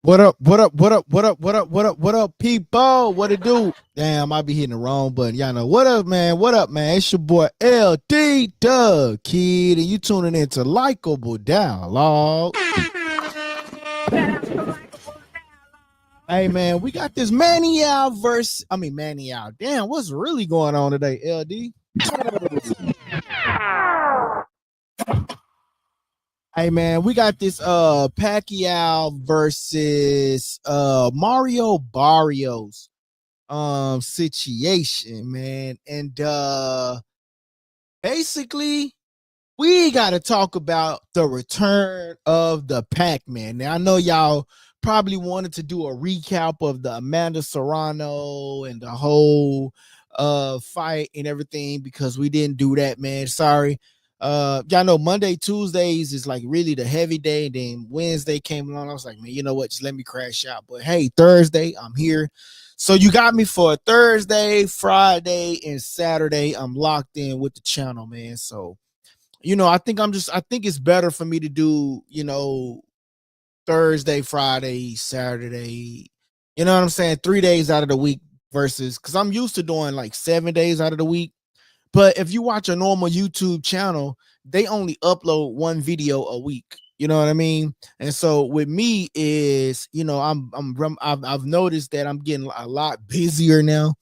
What up? What up? What up? What up? What up? What up? What up, people? What it do? Damn, I be hitting the wrong button. Y'all know. What up, man? What up, man? It's your boy LD Doug Kid, and you tuning into Likeable Dialogue. Hey, man, we got this Manial verse. I mean, Manial. Damn, what's really going on today, LD? Hey, man, we got this Pacquiao versus Mario Barrios situation, man. And basically we got to talk about the return of the Pac-Man. Now I know y'all probably wanted to do a recap of the Amanda Serrano and the whole fight and everything, because we didn't do that, man. Sorry. Y'all know Monday, Tuesdays is like really the heavy day. And then Wednesday came along. I was like, man, you know what? Just let me crash out. But hey, Thursday, I'm here. So you got me for Thursday, Friday, and Saturday. I'm locked in with the channel, man. So, I think it's better for me to do, Thursday, Friday, Saturday. You know what I'm saying? 3 days out of the week versus, because I'm used to doing like 7 days out of the week. But if you watch a normal YouTube channel, they only upload one video a week. You know what I mean? And so with me is, I've noticed that I'm getting a lot busier now,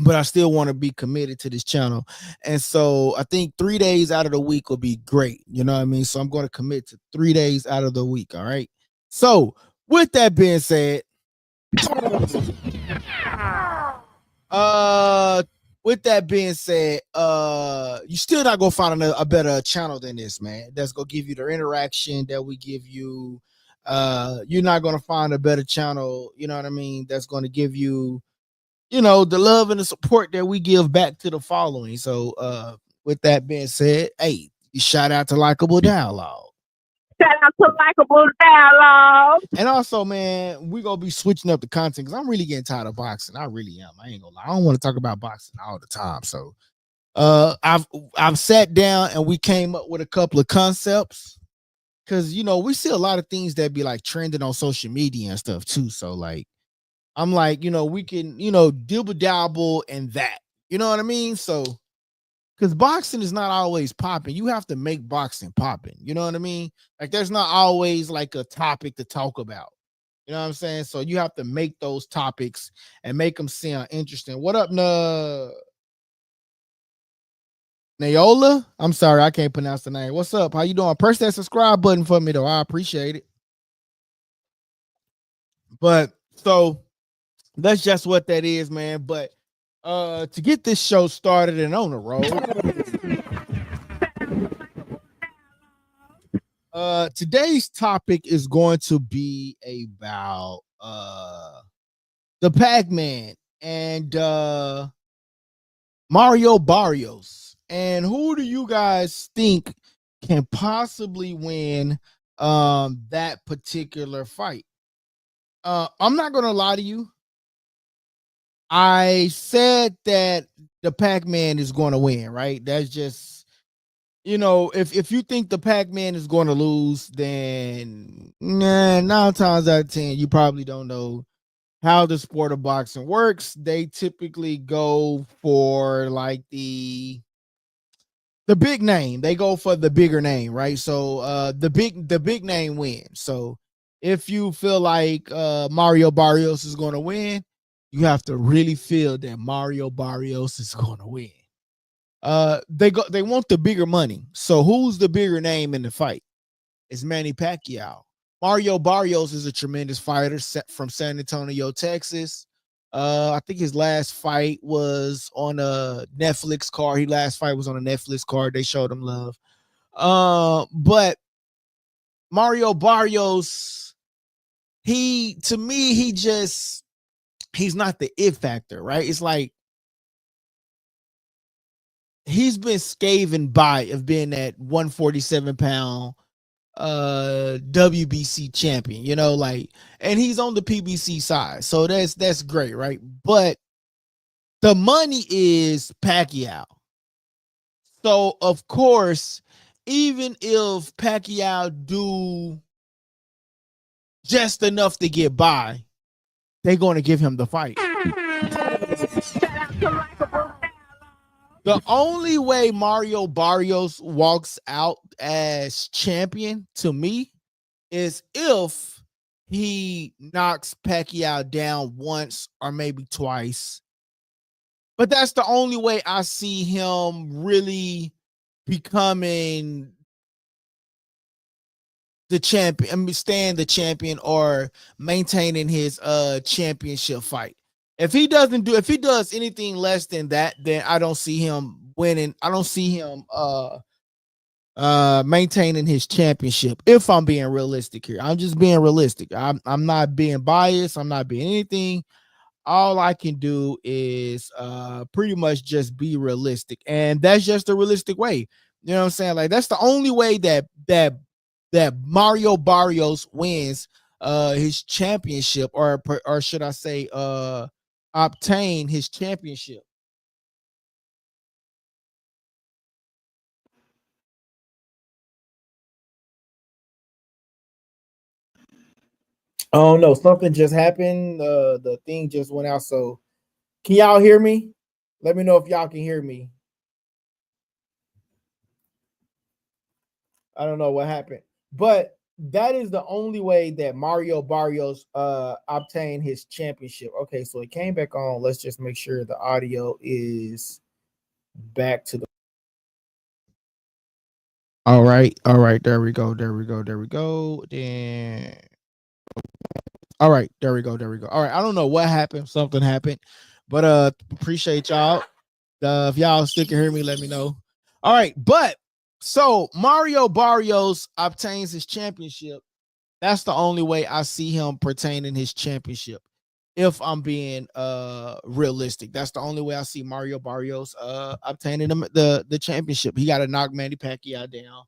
but I still want to be committed to this channel. And so I think 3 days out of the week will be great. You know what I mean? So I'm going to commit to 3 days out of the week. All right. So with that being said, uh with that being said, you still not gonna find a better channel than this, man. That's gonna give you the interaction that we give you. You're not gonna find a better channel, you know what I mean, that's gonna give you, the love and the support that we give back to the following. So with that being said, hey, shout out to Likeable Dialogue. Shout out to Likeable Dialogue. And also, man, we're gonna be switching up the content because I'm really getting tired of boxing. I really am. I ain't gonna lie. I don't want to talk about boxing all the time. So I've sat down and we came up with a couple of concepts, because we see a lot of things that be like trending on social media and stuff too. So like I'm like, we can, dibble dabble in that. You know what I mean? So because boxing is not always popping. You have to make boxing popping. You know what I mean? Like there's not always like a topic to talk about. You know what I'm saying? So you have to make those topics and make them sound interesting. What up, Nayola? I'm sorry, I can't pronounce the name. What's up? How you doing? Press that subscribe button for me though. I appreciate it. But so that's just what that is, man. But to get this show started and on the road, today's topic is going to be about the Pac-Man and Mario Barrios. And who do you guys think can possibly win that particular fight? I'm not gonna lie to you. I said that the Pac-Man is going to win, right? That's just, if you think the Pac-Man is going to lose, then 9 times out of 10, you probably don't know how the sport of boxing works. They typically go for like the big name. They go for the bigger name, right? So the big name wins. So if you feel like Mario Barrios is going to win, you have to really feel that Mario Barrios is going to win. They want the bigger money. So who's the bigger name in the fight? It's Manny Pacquiao. Mario Barrios is a tremendous fighter from San Antonio, Texas. I think his last fight was on a Netflix card. His last fight was on a Netflix card. They showed him love. But Mario Barrios, to me, he's not the it factor, right? It's like he's been scathing by of being that 147-pound WBC champion, and he's on the PBC side. So that's great, right? But the money is Pacquiao. So of course, even if Pacquiao do just enough to get by, they're going to give him the fight. The only way Mario Barrios walks out as champion to me is if he knocks Pacquiao down once or maybe twice. But that's the only way I see him really becoming the champion, I mean, staying the champion or maintaining his championship fight. If he does anything less than that, then I don't see him winning. I don't see him maintaining his championship. If I'm being realistic here, I'm just being realistic. I'm not being biased. I'm not being anything. All I can do is pretty much just be realistic, and that's just a realistic way. You know what I'm saying? Like that's the only way that Mario Barrios wins his championship, or should I say obtain his championship. Oh no, something just happened. The thing just went out. So can y'all hear me? Let me know if y'all can hear me. I don't know what happened, but that is the only way that Mario Barrios obtained his championship. Okay, so it came back on. Let's just make sure the audio is back to the. All right, there we go. Then all right, there we go. All right, I don't know what happened. Something happened, but appreciate y'all. If y'all still can hear me, let me know. All right, but so Mario Barrios obtains his championship. That's the only way I see him pertaining his championship. If I'm being realistic, that's the only way I see Mario Barrios obtaining the championship. He got to knock Manny Pacquiao down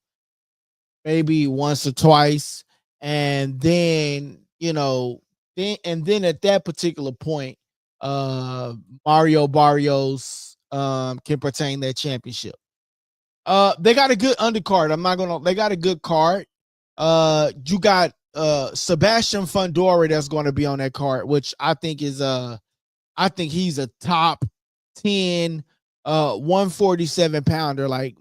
maybe once or twice, and then then at that particular point, Mario Barrios can pertain that championship. They got a good undercard. They got a good card. You got Sebastian Fundora that's going to be on that card, which I think he's a top 10 147 pounder. Like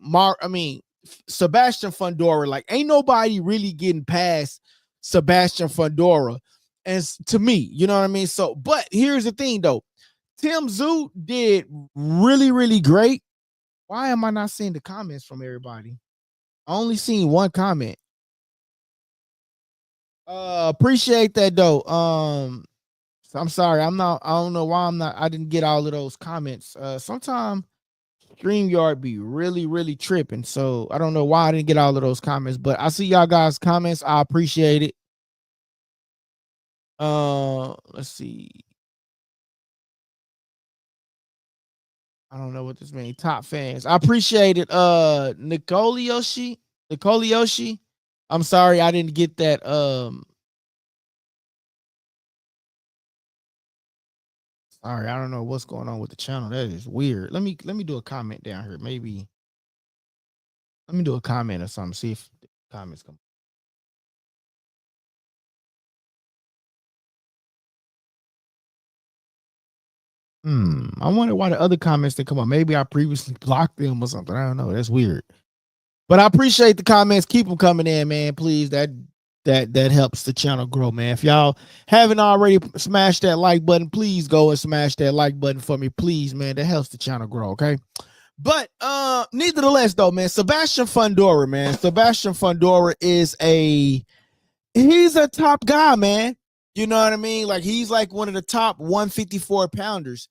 Sebastian Fundora, like ain't nobody really getting past Sebastian Fundora. And to me, you know what I mean? So, but here's the thing though. Tim Tszyu did really, really great. Why am I not seeing the comments from everybody? I only seen one comment. Appreciate that though. I'm sorry. I don't know why I didn't get all of those comments. Sometimes StreamYard be really, really tripping. So I don't know why I didn't get all of those comments, but I see y'all guys' comments. I appreciate it. Let's see. I don't know what this means. Top fans. I appreciate it. Nicole Yoshi. I'm sorry I didn't get that. Sorry, I don't know what's going on with the channel. That is weird. Let me do a comment down here. Maybe let me do a comment or something. See if the comments come. I wonder why the other comments didn't come up. Maybe I previously blocked them or something. I don't know. That's weird. But I appreciate the comments. Keep them coming in, man. Please, that helps the channel grow, man. If y'all haven't already smashed that like button, please go and smash that like button for me, please, man. That helps the channel grow, okay? But nevertheless, though, man, Sebastian Fundora, man. Sebastian Fundora he's a top guy, man. You know what I mean? Like he's like one of the top 154 pounders.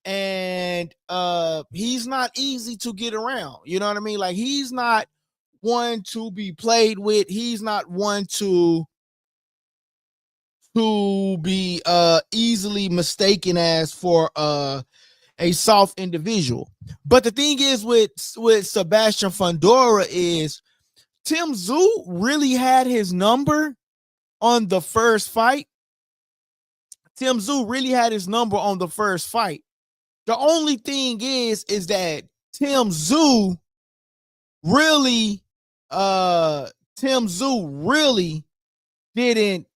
And he's not easy to get around. You know what I mean? Like he's not one to be played with. He's not one to be easily mistaken as for a soft individual. But the thing is with Sebastian Fundora is Tim Tszyu really had his number on the first fight. Tim Tszyu really had his number on the first fight. The only thing is that Tim Tszyu really didn't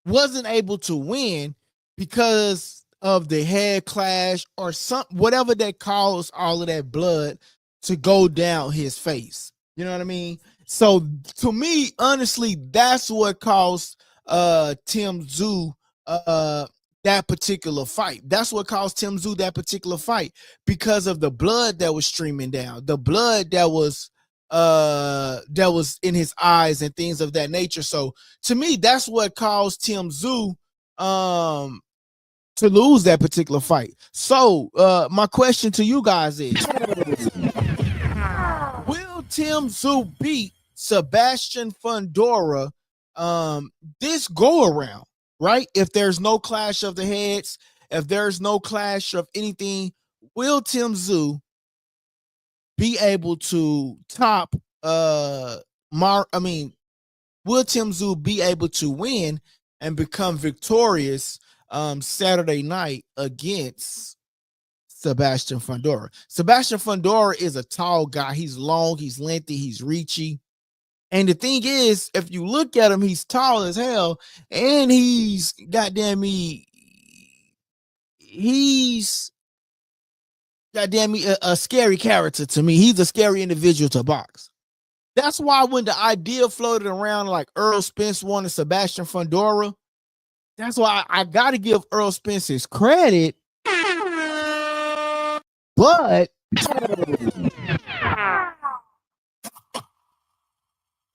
wasn't able to win because of the head clash or some whatever that caused all of that blood to go down his face. You know what I mean? So to me, honestly, that's what caused Tim Tszyu that particular fight. That's what caused Tim Tszyu that particular fight because of the blood that was streaming down, the blood that was in his eyes and things of that nature. So to me, that's what caused Tim Tszyu to lose that particular fight. So my question to you guys is, will Tim Tszyu beat Sebastian Fundora this go around, right? If there's no clash of the heads, if there's no clash of anything, will Tim Tszyu be able to top will Tim Tszyu be able to win and become victorious Saturday night against Sebastian Fundora? Sebastian Fundora is a tall guy. He's long, he's lengthy, he's reachy. And the thing is, if you look at him, he's tall as hell, and he's goddamn a scary character to me. He's a scary individual to box. That's why when the idea floated around like Earl Spence wanted Sebastian Fundora, that's why I got to give Earl Spence his credit. But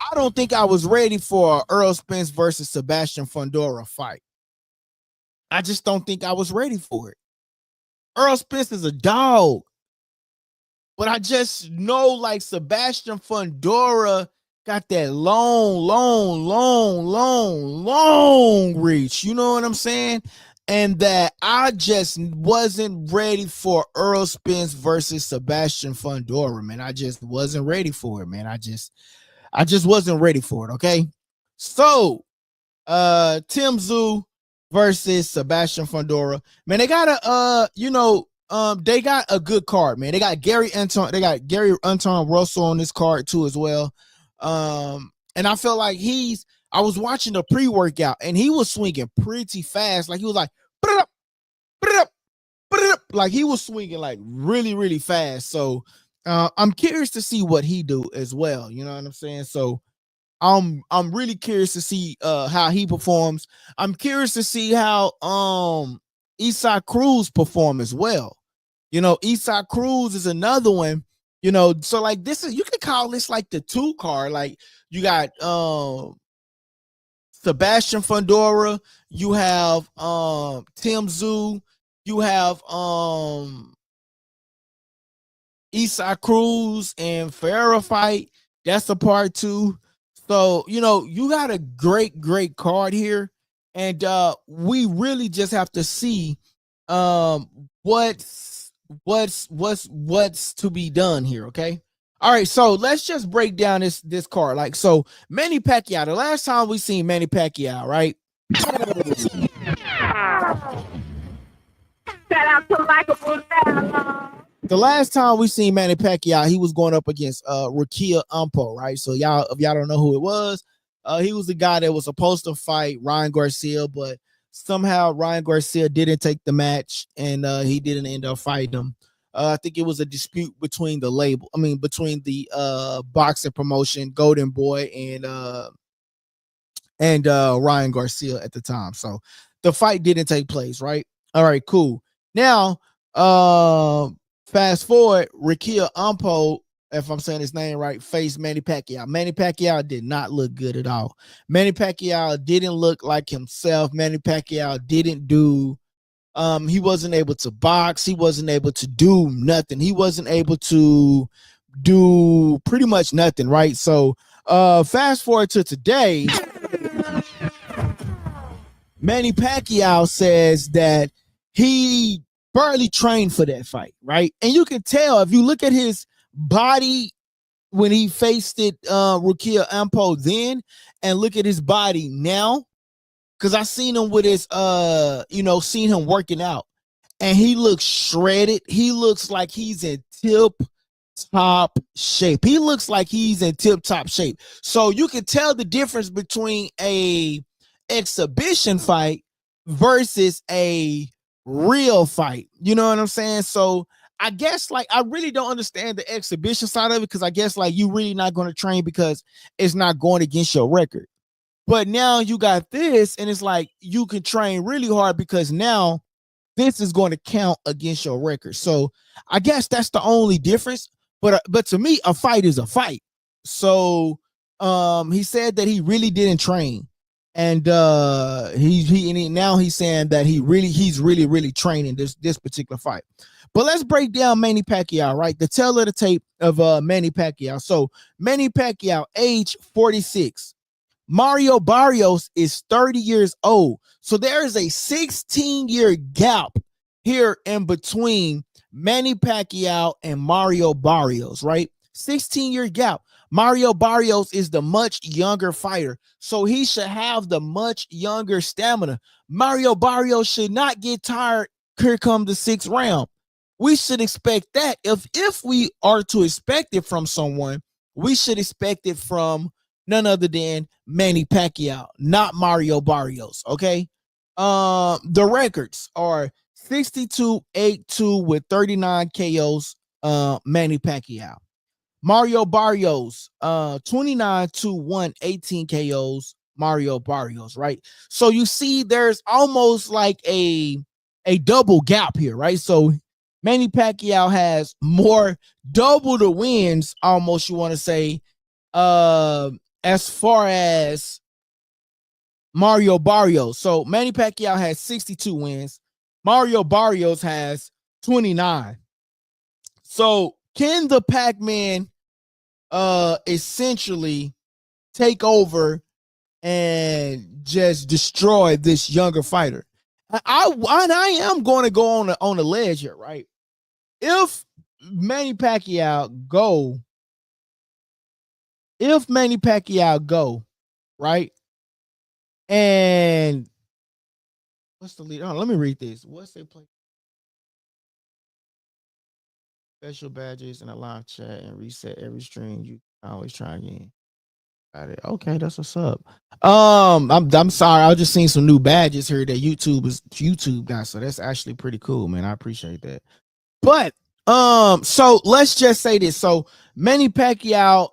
I don't think I was ready for a Earl Spence versus Sebastian Fundora fight. I just don't think I was ready for it. Earl Spence is a dog. But I just know like Sebastian Fundora got that long reach. You know what I'm saying? And that I just wasn't ready for Earl Spence versus Sebastian Fundora, man. I just wasn't ready for it, man. I just wasn't ready for it. Okay. So Tim Tszyu versus Sebastian Fundora. Man, they got they got a good card, man. They got Gary Anton Russell on this card too as well. And I felt like I was watching the pre-workout and he was swinging pretty fast. Like he was like, like he was swinging like really, really fast. So I'm curious to see what he do as well. You know what I'm saying? So I'm really curious to see how he performs. I'm curious to see how Isaac Cruz perform as well. You know, Isaac Cruz is another one. You know, so like this is, you could call this like the 2 card. Like you got Sebastian Fundora, you have Tim Tszyu, you have Isaac Cruz and Ferreira fight. That's a part 2. So, you know, you got a great card here. And we really just have to see what's to be done here, okay? All right, so let's just break down this card. Like, so Manny Pacquiao, the last time we seen Manny Pacquiao, right? Shout out to Likeable now. The last time we seen Manny Pacquiao, he was going up against Rakia Umpo, right? So y'all, if y'all don't know who it was, he was the guy that was supposed to fight Ryan Garcia, but somehow Ryan Garcia didn't take the match, and he didn't end up fighting him. I think it was a dispute between between the boxing promotion, Golden Boy, and Ryan Garcia at the time. So the fight didn't take place, right? All right, cool. Now, fast forward, Rakia Umpo, if I'm saying his name right, faced Manny Pacquiao. Manny Pacquiao did not look good at all. Manny Pacquiao didn't look like himself. Manny Pacquiao didn't do, he wasn't able to box. He wasn't able to do nothing. He wasn't able to do pretty much nothing, right? So fast forward to today, Manny Pacquiao says that he barely trained for that fight, right? And you can tell if you look at his body when he faced it, Rakia Umpo then, and look at his body now, because I seen him with his, seen him working out, and he looks shredded. He looks like he's in tip-top shape. He looks like he's in tip-top shape. So you can tell the difference between a exhibition fight versus a real fight. You know what I'm saying? So I guess like I really don't understand the exhibition side of it because I guess like you really not going to train because it's not going against your record. But now you got this, and it's like you can train really hard because now this is going to count against your record. So I guess that's the only difference. But to me, a fight is a fight. So he said that he really didn't train, and now he's saying that he's really training this particular fight. But let's break down Manny Pacquiao, right? The tail of the tape of Manny Pacquiao. So Manny Pacquiao, age 46. Mario Barrios is 30 years old. So there is a 16-year gap here in between Manny Pacquiao and Mario Barrios, right? 16-year gap. Mario Barrios is the much younger fighter, so he should have the much younger stamina. Mario Barrios should not get tired. Here come the 6th round. We should expect that. If we are to expect it from someone, we should expect it from none other than Manny Pacquiao, not Mario Barrios. Okay. The records are 62-8-2 with 39 KOs. Manny Pacquiao. Mario Barrios, 29-1, 18 KOs. Mario Barrios, right? So you see, there's almost like a double gap here, right? So Manny Pacquiao has more, double the wins, almost, you want to say, as far as Mario Barrios. So Manny Pacquiao has 62 wins. Mario Barrios has 29. So can the Pac-Man essentially take over and just destroy this younger fighter? I am going to go on the ledge here, right? If Manny Pacquiao go, right? And what's the lead? Oh, let me read this. What's they play? Special badges and a live chat and reset every stream. You can always try again. Got it. Okay, that's what's up. I'm sorry. I was just seeing some new badges here that YouTube got. So that's actually pretty cool, man. I appreciate that. But so let's just say this. So Manny Pacquiao,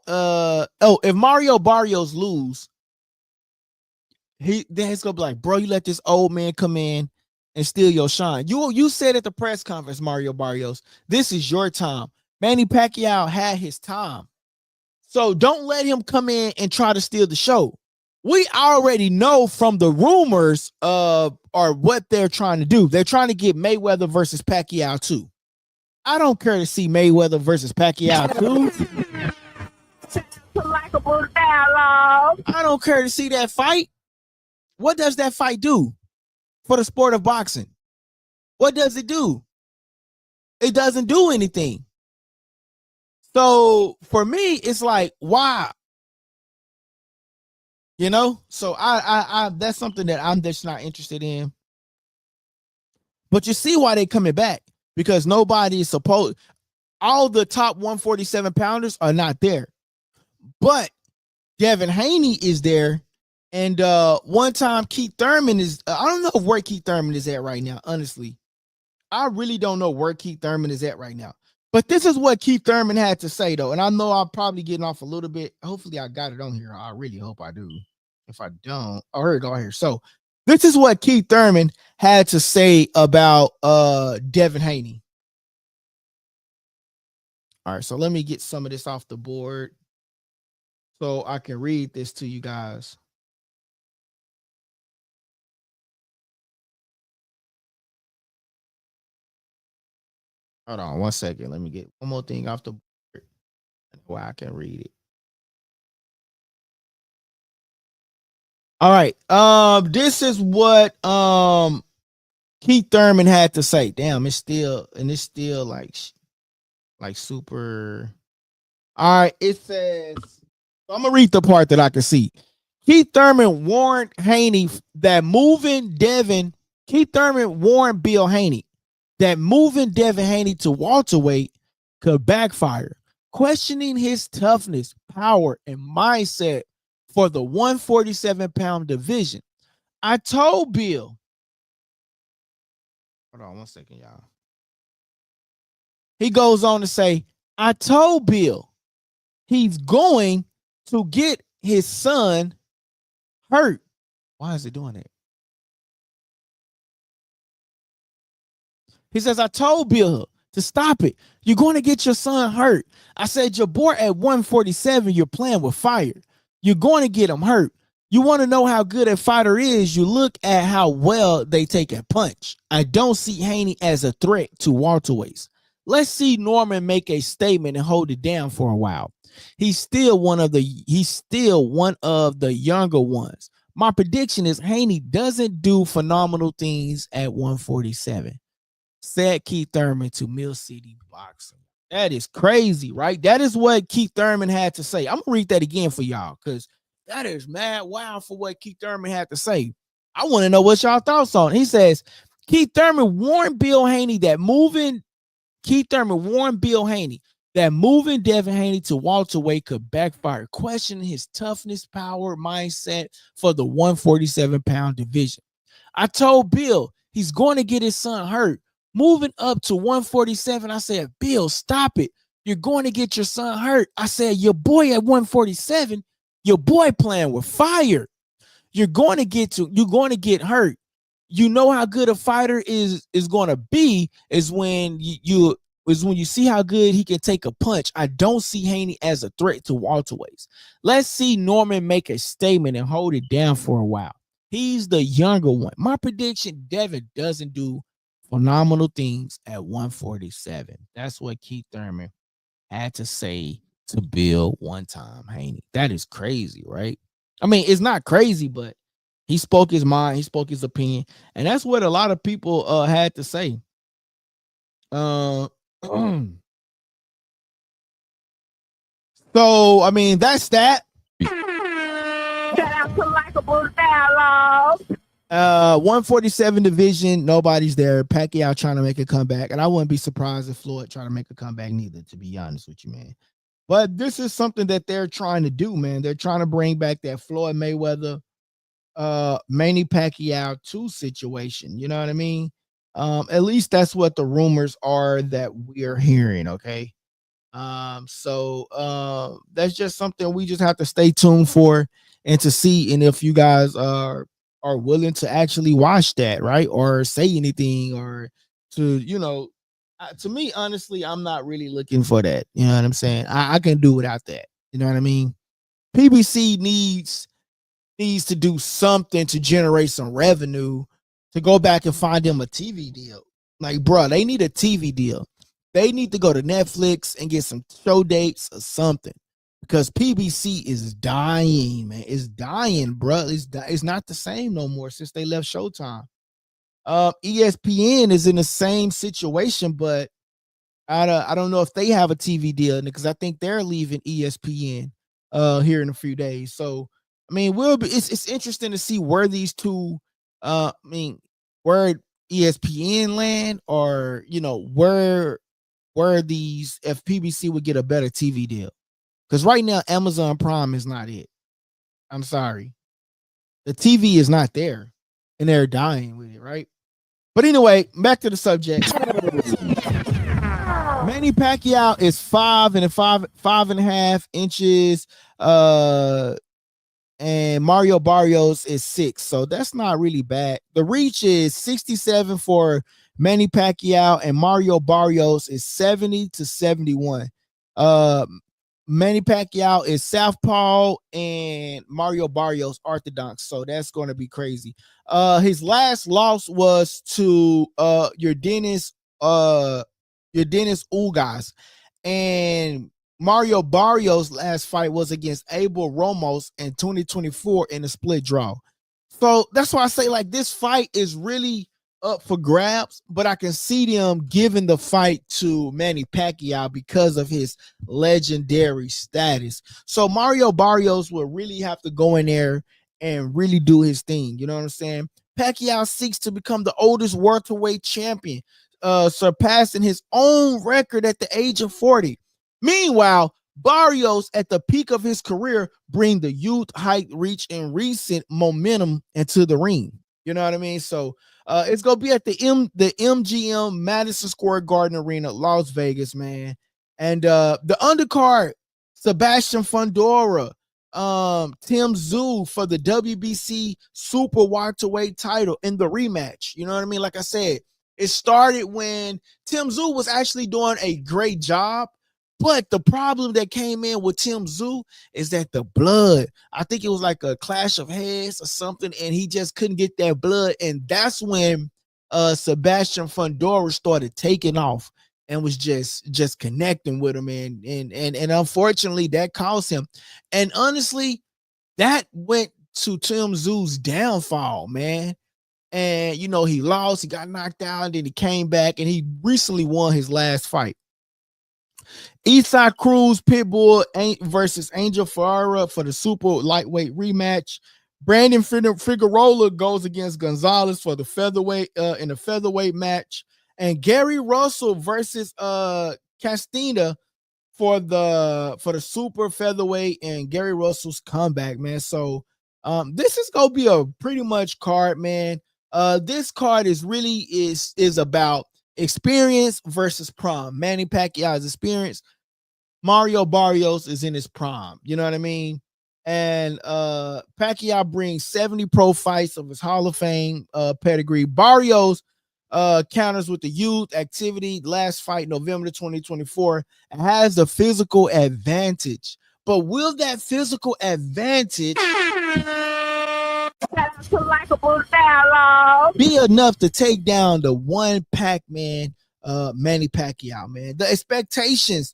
if Mario Barrios lose, he's gonna be like, bro, you let this old man come in and steal your shine. You said at the press conference, Mario Barrios, this is your time. Manny Pacquiao had his time. So don't let him come in and try to steal the show. We already know from the rumors or what they're trying to do. They're trying to get Mayweather versus Pacquiao too. I don't care to see Mayweather versus Pacquiao too. Likeable dialogue. I don't care to see that fight. What does that fight do for the sport of boxing? What does it do? It doesn't do anything. So for me, it's like, why? You know, so I that's something that I'm just not interested in. But you see why they coming back, because nobody is supposed. All the top 147 pounders are not there, but Devin Haney is there. And one time Keith Thurman is. I don't know where Keith Thurman is at right now. Honestly, I really don't know where Keith Thurman is at right now. But this is what Keith Thurman had to say, though. And I know I'm probably getting off a little bit. Hopefully, I got it on here. I really hope I do. If I don't, oh, here we go here. So this is what Keith Thurman had to say about Devin Haney. All right, so let me get some of this off the board so I can read this to you guys. Hold on 1 second. Let me get one more thing off the board where I can read it. All right. This is what Keith Thurman had to say. Damn, it's still like super. All right, it says, I'm gonna read the part that I can see. Keith Thurman warned Haney that moving Devin. Keith Thurman warned Bill Haney that moving Devin Haney to welterweight could backfire, questioning his toughness, power, and mindset for the 147-pound division. I told Bill. Hold on 1 second, y'all. He goes on to say, I told Bill he's going to get his son hurt. Why is it doing it? He says, I told Bill to stop it. You're going to get your son hurt. I said, your boy at 147, you're playing with fire. You're going to get him hurt. You want to know how good a fighter is? You look at how well they take a punch. I don't see Haney as a threat to welterweights. Let's see Norman make a statement and hold it down for a while. He's still one of the younger ones. My prediction is Haney doesn't do phenomenal things at 147. Said Keith Thurman to Mill City Boxing. That is crazy, right? That is what Keith Thurman had to say. I'm gonna read that again for y'all because that is mad wild for what Keith Thurman had to say. I want to know what y'all thoughts on it. He says Keith Thurman warned Bill Haney that moving Devin Haney to welterweight could backfire, questioning his toughness, power, mindset for the 147-pound division. I told Bill he's going to get his son hurt. Moving up to 147, I said, Bill, stop it. You're going to get your son hurt. I said, your boy at 147, your boy playing with fire. You're going to get hurt. You know how good a fighter is going to be is when you see how good he can take a punch. I don't see Haney as a threat to welterweights. Let's see Norman make a statement and hold it down for a while. He's the younger one. My prediction, Devin doesn't do phenomenal things at 147. That's what Keith Thurman had to say to Bill one time, Haney. That is crazy, right? I mean, it's not crazy, but he spoke his mind, he spoke his opinion, and that's what a lot of people had to say. So I mean, that's that. Shout out to Likeable Dialogue. 147 division, nobody's there. Pacquiao trying to make a comeback, and I wouldn't be surprised if Floyd trying to make a comeback neither, to be honest with you, man. But this is something that they're trying to do, man. They're trying to bring back that Floyd Mayweather, Manny Pacquiao 2 situation. You know what I mean? At least that's what the rumors are that we are hearing. Okay. So that's just something we just have to stay tuned for and to see, and if you guys are willing to actually watch that, right, or say anything, or to me, honestly, I'm not really looking for that. You know what I'm saying? I can do without that. You know what I mean? PBC needs to do something to generate some revenue to go back and find them a TV deal. Like, bro, they need a TV deal. They need to go to Netflix and get some show dates or something, because PBC is dying, man. It's dying, bro. It's not the same no more since they left Showtime. ESPN is in the same situation, but I don't know if they have a TV deal, because I think they're leaving ESPN here in a few days. So I mean, it's interesting to see where these two where ESPN land, or where these, if PBC would get a better TV deal. Because right now Amazon Prime is not it. I'm sorry. The TV is not there, and they're dying with it, right? But anyway, back to the subject. Manny Pacquiao is 5.5 inches. And Mario Barrios is 6. So that's not really bad. The reach is 67 for Manny Pacquiao, and Mario Barrios is 70 to 71. Manny Pacquiao is southpaw, and Mario Barrios orthodox. So that's going to be crazy. His last loss was to your Dennis Ugas, and Mario Barrios' last fight was against Abel Ramos in 2024 in a split draw. So that's why I say, like, this fight is really up for grabs, but I can see them giving the fight to Manny Pacquiao because of his legendary status. So Mario Barrios will really have to go in there and really do his thing. You know what I'm saying? Pacquiao seeks to become the oldest welterweight champion, surpassing his own record at the age of 40. Meanwhile, Barrios, at the peak of his career, bring the youth, height, reach, and recent momentum into the ring. You know what I mean? So it's gonna be at the MGM Madison Square Garden Arena, Las Vegas, man. And the undercard, Sebastian Fundora, Tim Tszyu for the WBC Super Welterweight title in the rematch. You know what I mean? Like I said, it started when Tim Tszyu was actually doing a great job. But the problem that came in with Tim Tszyu is that the blood, I think it was like a clash of heads or something, and he just couldn't get that blood. And that's when Sebastian Fundora started taking off and was just connecting with him. And unfortunately, that cost him. And honestly, that went to Tim Tszyu's downfall, man. And, you know, he lost, he got knocked out, and then he came back, and he recently won his last fight. Eastside Cruz Pitbull versus Angel Ferreira for the super lightweight rematch. Brandon Figueroa goes against Gonzalez for the featherweight in the featherweight match, and Gary Russell versus Castilla for the super featherweight and Gary Russell's comeback, man. So this is gonna be a pretty much card, man. This card is about experience versus prime. Manny Pacquiao's experience. Mario Barrios is in his prime. You know what I mean? And Pacquiao brings 70 pro fights of his Hall of Fame pedigree. Barrios counters with the youth activity. Last fight, November 2024, and has the physical advantage. But will that physical advantage Likeable dialogue be enough to take down the one Pac-Man, Manny Pacquiao, man? The expectations,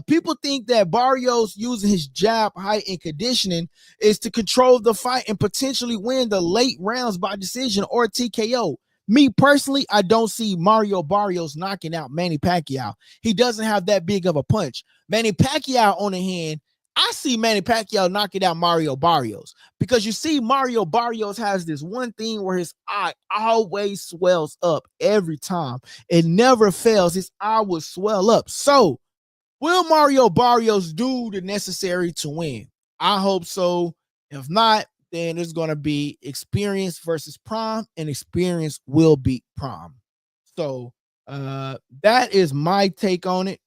people think that Barrios using his jab, height, and conditioning is to control the fight and potentially win the late rounds by decision or TKO. Me personally, I don't see Mario Barrios knocking out Manny Pacquiao. He doesn't have that big of a punch. Manny Pacquiao, on the hand, I see Manny Pacquiao knocking out Mario Barrios, because you see Mario Barrios has this one thing where his eye always swells up every time. It never fails. His eye will swell up. So will Mario Barrios do the necessary to win? I hope so. If not, then it's going to be experience versus prime, and experience will beat prime. So that is my take on it.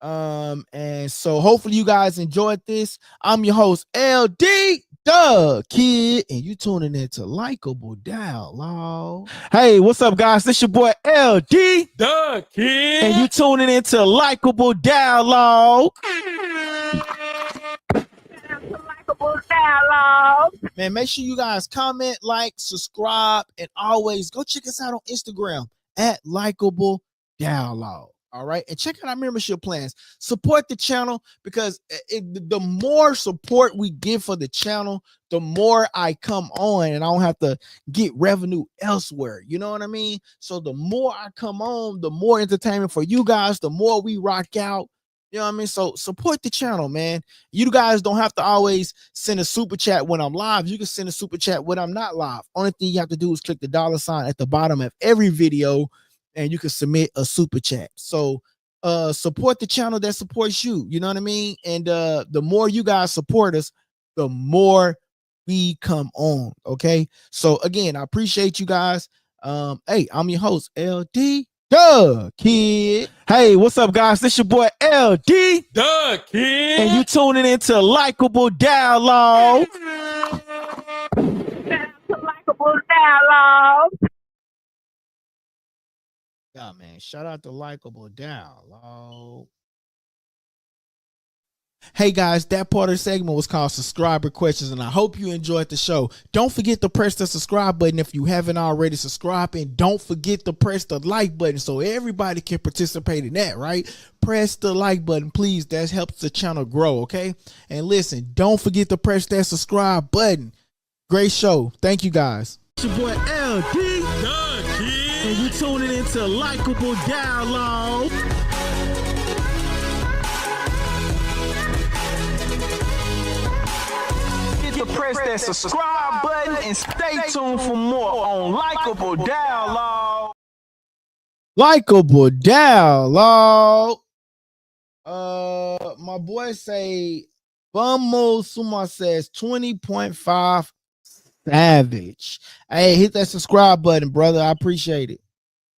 And so hopefully you guys enjoyed this. I'm your host, LD the Kid, and you tuning into Likeable Dialogue. Hey, what's up, guys? This your boy LD the Kid, and you tuning into Likeable Dialogue. Likeable dialogue. Man, make sure you guys comment, like, subscribe, and always go check us out on Instagram at Likeable Dialogue. All right. And check out our membership plans. Support the channel, because the more support we give for the channel, the more I come on and I don't have to get revenue elsewhere. You know what I mean? So the more I come on, the more entertainment for you guys, the more we rock out. You know what I mean? So support the channel, man. You guys don't have to always send a super chat when I'm live. You can send a super chat when I'm not live. Only thing you have to do is click the $ at the bottom of every video, and you can submit a super chat. So support the channel that supports you. You know what I mean? And the more you guys support us, the more we come on. Okay. So again, I appreciate you guys. Hey, I'm your host, LD the Kid. Hey, what's up, guys? This your boy LD the Kid, and you tuning into Likeable Dialogue. Likeable dialogue. Yeah, man. Shout out to Likeable Dialogue. Hey guys, that part of the segment was called Subscriber Questions, and I hope you enjoyed the show. Don't forget to press the subscribe button if you haven't already subscribed, and don't forget to press the like button so everybody can participate in that, right? Press the like button, please. That helps the channel grow, okay? And listen, don't forget to press that subscribe button. Great show. Thank you, guys. It's your boy LD the Kid, and you tuning into Likeable Dialogue. Press that subscribe button and stay tuned for more on Likeable Dialogue. Likeable Dialogue. My boy say Bummo Suma says 20.5 savage. Hey, hit that subscribe button, brother. I appreciate it.